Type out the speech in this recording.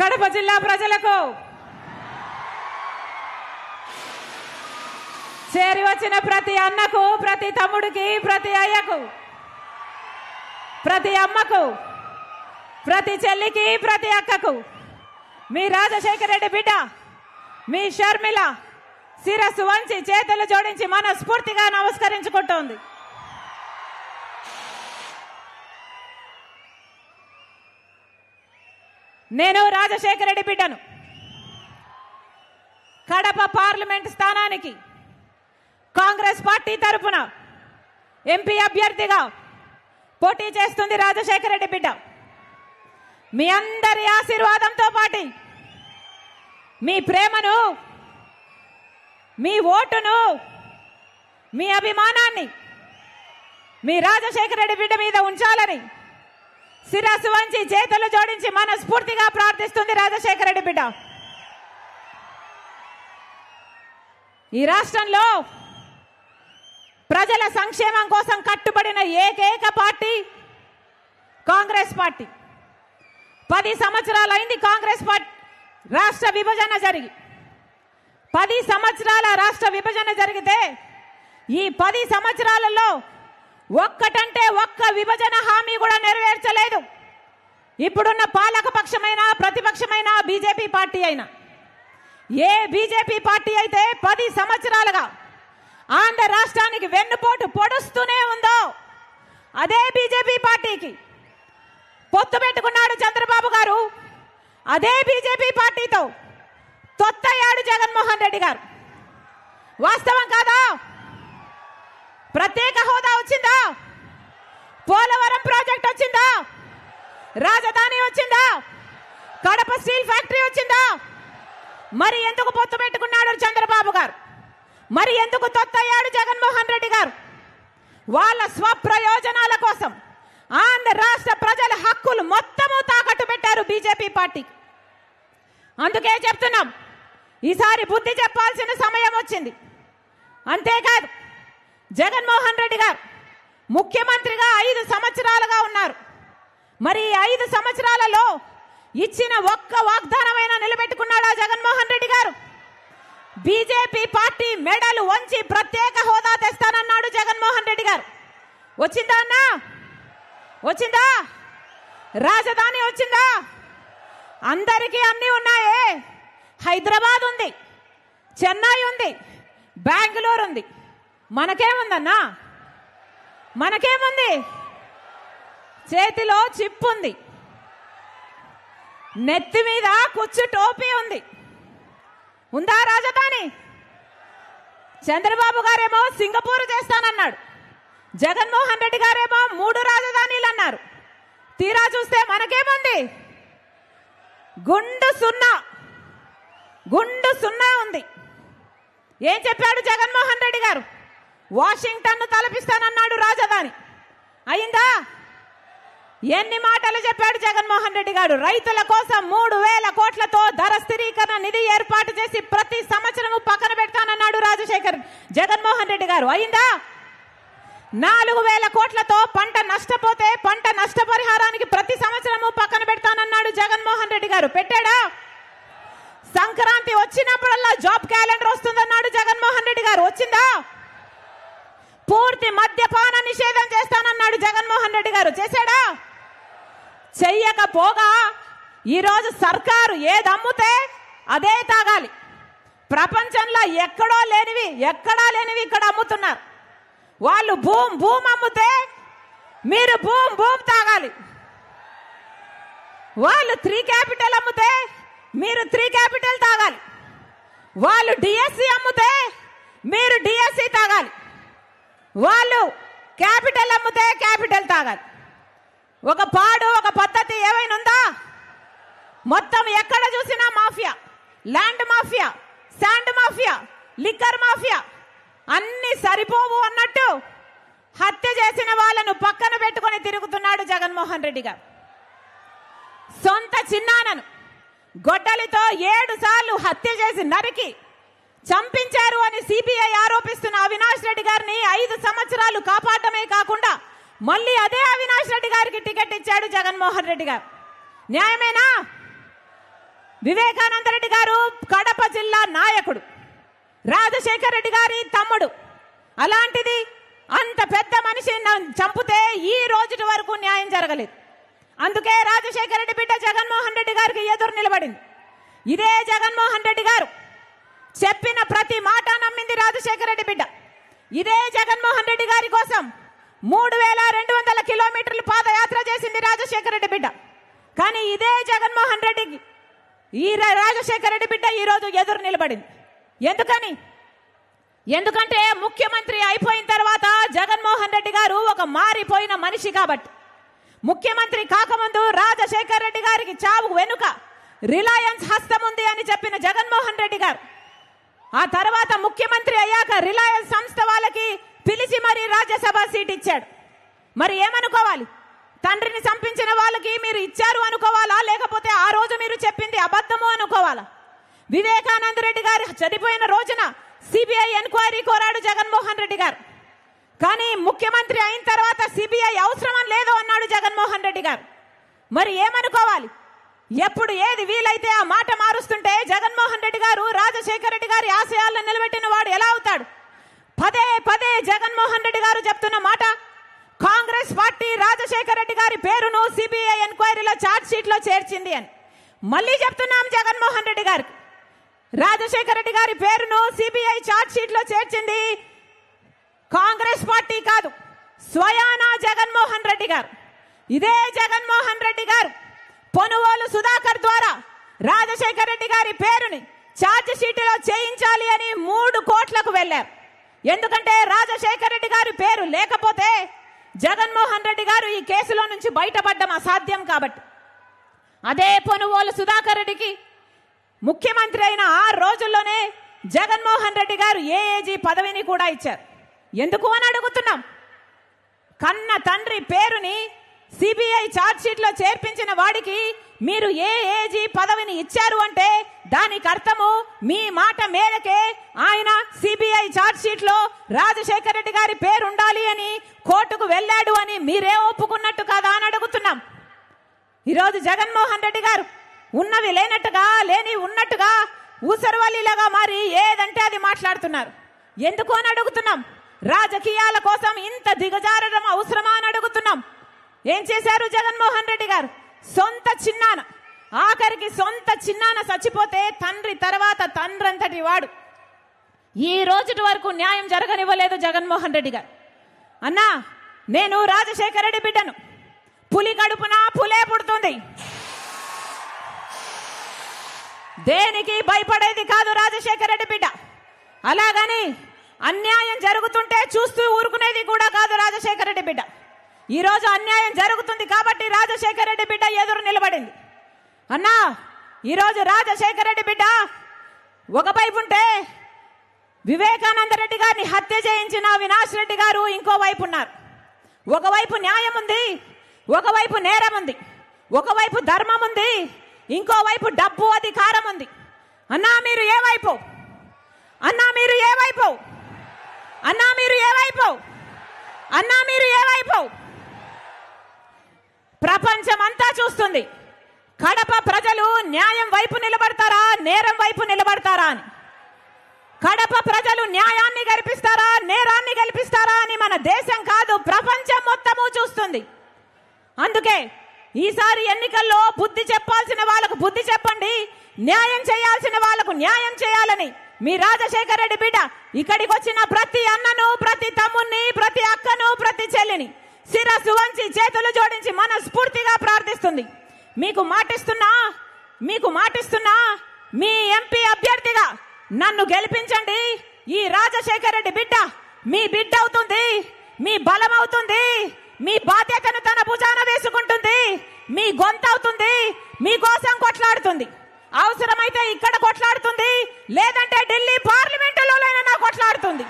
కడప జిల్లా ప్రజలకు చేరి వచ్చిన ప్రతి అన్నకు, ప్రతి తమ్ముడికి, ప్రతి అయ్యకు, ప్రతి అమ్మకు, ప్రతి చెల్లికి, ప్రతి అక్కకు మీ రాజశేఖర రెడ్డి బిడ్డ మీ షర్మిల శిరస్సు వంచి చేతులు జోడించి మనస్ఫూర్తిగా నమస్కరించుకుంటోంది. నేను రాజశేఖర రెడ్డి బిడ్డను. కడప పార్లమెంట్ స్థానానికి కాంగ్రెస్ పార్టీ తరఫున ఎంపీ అభ్యర్థిగా పోటీ చేస్తుంది రాజశేఖర రెడ్డి బిడ్డ. మీ అందరి ఆశీర్వాదంతో పాటు మీ ప్రేమను, మీ ఓటును, మీ అభిమానాన్ని మీ రాజశేఖర రెడ్డి బిడ్డ మీద ఉంచాలని శిరస్సు వంచి చేతులు జోడించి మనస్ఫూర్తిగా ప్రార్థిస్తుంది రాజశేఖర రెడ్డి బిడ్డ. ఈ రాష్ట్రంలో ప్రజల సంక్షేమం కోసం కట్టుబడిన ఏకైక పార్టీ కాంగ్రెస్ పార్టీ. 10 సంవత్సరాలైంది కాంగ్రెస్ పార్టీ రాష్ట్ర విభజన జరిగి. 10 సంవత్సరాల రాష్ట్ర విభజన జరిగితే ఈ 10 సంవత్సరాలలో ఒక్కటంటే ఒక్క విభజన హామీ కూడా నెరవేర్చలేదు. ఇప్పుడున్న పాలక పక్షమైన ప్రతిపక్షమైన బీజేపీ పార్టీ అయినా, ఏ బీజేపీ పార్టీ అయితే 10 సంవత్సరాలుగా ఆంధ్ర రాష్ట్రానికి వెన్నుపోటు పొడుస్తూనే ఉందో అదే బీజేపీ పార్టీకి పొత్తు పెట్టుకున్నాడు చంద్రబాబు గారు. అదే బీజేపీ పార్టీతో తొత్తయ్యాడు జగన్మోహన్ రెడ్డి గారు. వాస్తవం కాదా? ప్రత్యేక హోదా వచ్చిందా? పోలవరం ప్రాజెక్ట్ వచ్చిందా? రాజధాని వచ్చిందా? కడప స్టీల్ ఫ్యాక్టరీ వచ్చిందా? మరి ఎందుకు పొత్తు పెట్టుకున్నాడు చంద్రబాబు గారు? మరి ఎందుకు తొత్తయ్యాడు జగన్మోహన్ రెడ్డి గారు? వాళ్ళ స్వప్రయోజనాల కోసం ఆంధ్ర రాష్ట్ర ప్రజల హక్కులు మొత్తము తాకట్టు పెట్టారు బీజేపీ పార్టీ. అందుకే చెప్తున్నాం, ఈసారి బుద్ధి చెప్పాల్సిన సమయం వచ్చింది. అంతేకాదు, జగన్మోహన్ రెడ్డి గారు ముఖ్యమంత్రిగా 5 సంవత్సరాలుగా ఉన్నారు. మరి 5 సంవత్సరాలలో ఇచ్చిన ఒక్క వాగ్దానమైనా నిలబెట్టుకున్నాడా జగన్మోహన్ రెడ్డి గారు? బీజేపీ పార్టీ మెడలు వంచి ప్రత్యేక హోదా తెస్తానన్నాడు జగన్మోహన్ రెడ్డి గారు. వచ్చిందా అన్నా? వచ్చిందా? రాజధాని వచ్చిందా? అందరికీ అన్ని ఉన్నాయే. హైదరాబాద్ ఉంది, చెన్నై ఉంది, బెంగళూరు ఉంది. మనకేముందన్నా? మనకేముంది? చేతిలో చిప్ ఉంది, నెత్తి మీద కుచ్చు టోపీ ఉంది. ఉందా రాజధాని? చంద్రబాబు గారేమో సింగపూర్ చేస్తానన్నాడు, జగన్మోహన్ రెడ్డి గారేమో 3 రాజధానీలు అన్నారు. తీరా చూస్తే మనకేముంది? గుండు సున్నా ఉంది. ఏం చెప్పాడు జగన్మోహన్ రెడ్డి గారు? వాషింగ్టన్ తలపిస్తానన్నాడు రాజధాని. అయిందా? ఎన్ని మాటలు చెప్పాడు జగన్మోహన్ రెడ్డి గారు? రైతుల కోసం 3000 కోట్లతో ధర స్థిరీకరణ నిధి ఏర్పాటు చేసి ప్రతి సంవత్సరము పక్కన పెడతానన్నాడు జగన్మోహన్ రెడ్డి గారు. అయిందా? 4000 కోట్లతో పంట నష్టపోతే పంట నష్టపరిహారానికి ప్రతి సంవత్సరము పక్కన పెడతానన్నాడు జగన్మోహన్ రెడ్డి గారు. పెట్టాడా? సంక్రాంతి వచ్చినప్పుడల్లా జాబ్ క్యాలెండర్ వస్తుందన్నాడు జగన్మోహన్ రెడ్డి గారు. వచ్చిందా? పూర్తి మద్యపాన నిషేధం చేస్తానన్నాడు జగన్మోహన్ రెడ్డి గారు. చేశాడా? చెయ్యకపోగా ఈరోజు సర్కారు ఏది అమ్ముతే అదే తాగాలి. ప్రపంచంలో ఎక్కడా లేనివి ఇక్కడ అమ్ముతున్నారు. వాళ్ళు భూమ్ అమ్ముతే మీరు భూమ్ తాగాలి. వాళ్ళు 3 క్యాపిటల్ అమ్ముతే మీరు 3 క్యాపిటల్ తాగాలి. వాళ్ళు డిఎస్సి అమ్ముతే మీరు డిఎస్సి తాగాలి. వాళ్ళు క్యాపిటల్ అమ్ముతే క్యాపిటల్ తాగాలి. ఒక పద్ధతి ఏమైనా ఉందా? మొత్తం ఎక్కడ చూసినా mafia, land mafia, sand mafia, liquor mafia. అన్ని సరిపోవు అన్నట్టు హత్య చేసిన వాళ్ళను పక్కన పెట్టుకొని తిరుగుతున్నాడు జగన్మోహన్ రెడ్డి గారు. సొంత చిన్నానను గొడ్డలితో 7 సార్లు హత్య చేసి నరికి చంపించారు అని సిబిఐ ఆరోపిస్తున్న అవినాష్ రెడ్డి గారిని 5 సంవత్సరాలు కాపాడమే కాకుండా మళ్ళీ అదే అవినాష్ రెడ్డి గారికి టికెట్ ఇచ్చాడు జగన్మోహన్ రెడ్డి గారు. న్యాయమేనా? వివేకానంద రెడ్డి గారు కడప జిల్లా నాయకుడు, రాజశేఖర రెడ్డి గారి తమ్ముడు. అలాంటిది అంత పెద్ద మనిషిని చంపితే ఈ రోజు వరకు న్యాయం జరగలేదు. అందుకే రాజశేఖర రెడ్డి బిడ్డ జగన్మోహన్ రెడ్డి గారికి ఎదురు నిలబడింది. ఇదే జగన్మోహన్ రెడ్డి గారు చెప్పిన ప్రతి మాట నమ్మింది రాజశేఖర రెడ్డి బిడ్డ. ఇదే జగన్మోహన్ రెడ్డి గారి కోసం 3200 కిలోమీటర్లు పాదయాత్ర చేసింది రాజశేఖర రెడ్డి బిడ్డ. కానీ ఇదే జగన్మోహన్ రెడ్డికి రాజశేఖర రెడ్డి బిడ్డ ఈ రోజు ఎదురు నిలబడింది. ఎందుకంటే ముఖ్యమంత్రి అయిపోయిన తర్వాత జగన్మోహన్ రెడ్డి గారు ఒక మారిపోయిన మనిషి కాబట్టి. ముఖ్యమంత్రి కాకముందు రాజశేఖర రెడ్డి గారికి చావు వెనుక రిలయన్స్ హస్తం ఉంది అని చెప్పిన జగన్మోహన్ రెడ్డి గారు ఆ తర్వాత ముఖ్యమంత్రి అయ్యాక రిలయన్స్ సంస్థ వాళ్ళకి పిలిచి మరి రాజ్యసభ సీట్ ఇచ్చాడు. మరి ఏమనుకోవాలి? తండ్రిని చంపించిన వాళ్ళకి మీరు ఇచ్చారు అనుకోవాలా, లేకపోతే ఆ రోజు మీరు చెప్పింది అబద్ధము అనుకోవాలా? వివేకానంద రెడ్డి గారు చనిపోయిన రోజున సిబిఐ ఎంక్వైరీ కోరాడు జగన్మోహన్ రెడ్డి గారు. కానీ ముఖ్యమంత్రి అయిన తర్వాత సిబిఐ అవసరం లేదు అన్నాడు జగన్మోహన్ రెడ్డి గారు. మరి ఏమనుకోవాలి? ఎప్పుడు ఏది వీలైతే ఆ మాట మారుస్తుంటే జగన్మోహన్ రెడ్డి గారు రాజశేఖర రెడ్డి గారి ఆశయాలను నిలబెట్టిన వాడు ఎలా అవుతాడు? పదే పదే జగన్మోహన్ రెడ్డి గారు చెప్తున్న మాట, కాంగ్రెస్ పార్టీ రాజశేఖర రెడ్డి గారి పేరును సిబిఐ ఎంక్వైరీలో ఛార్జ్ షీట్ లో చేర్చింది అని మళ్ళీ చెప్తున్నాం. జగన్మోహన్ రెడ్డి గారికి రాజశేఖర రెడ్డి గారి పేరును సిబిఐ ఛార్జ్ షీట్ లో చేర్చింది కాంగ్రెస్ పార్టీ కాదు, స్వయానా జగన్మోహన్ రెడ్డి గారు. ఇదే జగన్మోహన్ రెడ్డి గారు పొనుగోలు సుధాకర్ ద్వారా రాజశేఖర రెడ్డి గారి పేరుని ఛార్జ్ షీట్లో చేయించాలి అని 3 కోట్లకు వెళ్లారు. ఎందుకంటే రాజశేఖర రెడ్డి గారి పేరు లేకపోతే జగన్మోహన్ రెడ్డి గారు ఈ కేసులో నుంచి బయటపడడం అసాధ్యం కాబట్టి. అదే పొనుగోలు సుధాకర్ రెడ్డికి ముఖ్యమంత్రి అయిన 6 రోజుల్లోనే జగన్మోహన్ రెడ్డి గారు ఏఏజీ పదవిని కూడా ఇచ్చారు. ఎందుకు అని అడుగుతున్నాం. కన్న తండ్రి పేరుని సిబిఐ ఛార్జ్ షీట్ లో చేర్పించిన వాడికి మీరు ఏఏజీ పదవిని ఇచ్చారు అంటే దానికి అర్థము మీ మాట మేరకే ఆయన సిబిఐ ఛార్జ్ షీట్ లో రాజశేఖర రెడ్డి గారి పేరు ఉండాలి అని కోర్టుకు వెళ్ళాడు అని మీరే ఒప్పుకున్నట్టు కాదా అని అడుగుతున్నాం. ఈరోజు జగన్మోహన్ రెడ్డి గారు ఉన్నవి లేనట్టుగా లేని ఉన్నట్టుగా ఊసరవల్లిలాగా మారి ఏదంటే అది మాట్లాడుతున్నారు. ఎందుకు అని అడుగుతున్నాం. రాజకీయాల కోసం ఇంత దిగజారడం అవసరమా అని అడుగుతున్నాం. ఏం చేశారు జగన్మోహన్ రెడ్డి గారు? సొంత చిన్నాన, ఆఖరికి సొంత చిన్నాన చచ్చిపోతే తండ్రి తర్వాత తండ్రంతటి వాడు ఈ రోజు వరకు న్యాయం జరగనివ్వలేదు జగన్మోహన్ రెడ్డి గారు. అన్నా, నేను రాజశేఖర రెడ్డి బిడ్డను, పులి కడుపున పులే పుడుతుంది, దేనికి భయపడేది కాదు రాజశేఖర రెడ్డి బిడ్డ. అలాగని అన్యాయం జరుగుతుంటే చూస్తూ ఊరుకునేది కూడా కాదు రాజశేఖర రెడ్డి బిడ్డ. ఈ రోజు అన్యాయం జరుగుతుంది కాబట్టి రాజశేఖర రెడ్డి బిడ్డ ఎదురు నిలబడింది. అన్నా, ఈరోజు రాజశేఖర రెడ్డి బిడ్డ ఒకవైపు ఉంటే వివేకానంద రెడ్డి గారిని హత్య చేయించిన అవినాష్ రెడ్డి గారు ఇంకో వైపు ఉన్నారు. ఒకవైపు న్యాయం ఉంది, ఒకవైపు నేరం ఉంది, ఒకవైపు ధర్మం ఉంది, ఇంకోవైపు డబ్బు అధికారం ఉంది. అన్నా మీరు ఏ వైపు? అన్నా మీరు ఏ వైపు? అన్నా మీరు ఏ వైపు? అన్నా మీరు ఏ వైపు? ప్రపంచమంతా చూస్తుంది. కడప ప్రజలు న్యాయం వైపు నిలబడతారా, నేరం వైపు నిలబడతారా అని. కడప ప్రజలు న్యాయాన్ని గెలిపిస్తారా, నేరాన్ని గెలిపిస్తారా అని మన దేశం కాదు ప్రపంచం మొత్తము చూస్తుంది. అందుకే ఈసారి ఎన్నికల్లో బుద్ధి చెప్పాల్సిన వాళ్ళకు బుద్ధి చెప్పండి, న్యాయం చేయాల్సిన వాళ్ళకు న్యాయం చేయాలని మీ రాజశేఖర రెడ్డి బిడ్డ ఇక్కడికి వచ్చిన ప్రతి అన్నను, ప్రతి తమ్ముణ్ణి, ప్రతి అక్కను, ప్రతి చెల్లిని శిరస్సు వంచి చేతులు జోడించి మనస్ఫూర్తిగా ప్రార్థిస్తుంది. మీకు మాటిస్తున్నా మీ ఎంపీ అభ్యర్థిగా నన్ను గెలిపించండి. ఈ రాజశేఖర రెడ్డి బిడ్డ మీ బిడ్డ అవుతుంది, మీ బలం అవుతుంది, మీ బాధ్యతను తన భుజాన వేసుకుంటుంది, మీ గొంతు అవుతుంది, మీకోసం కొట్లాడుతుంది. అవసరమైతే ఇక్కడ కొట్లాడుతుంది, లేదంటే ఢిల్లీ పార్లమెంటులోనైనా కొట్లాడుతుంది.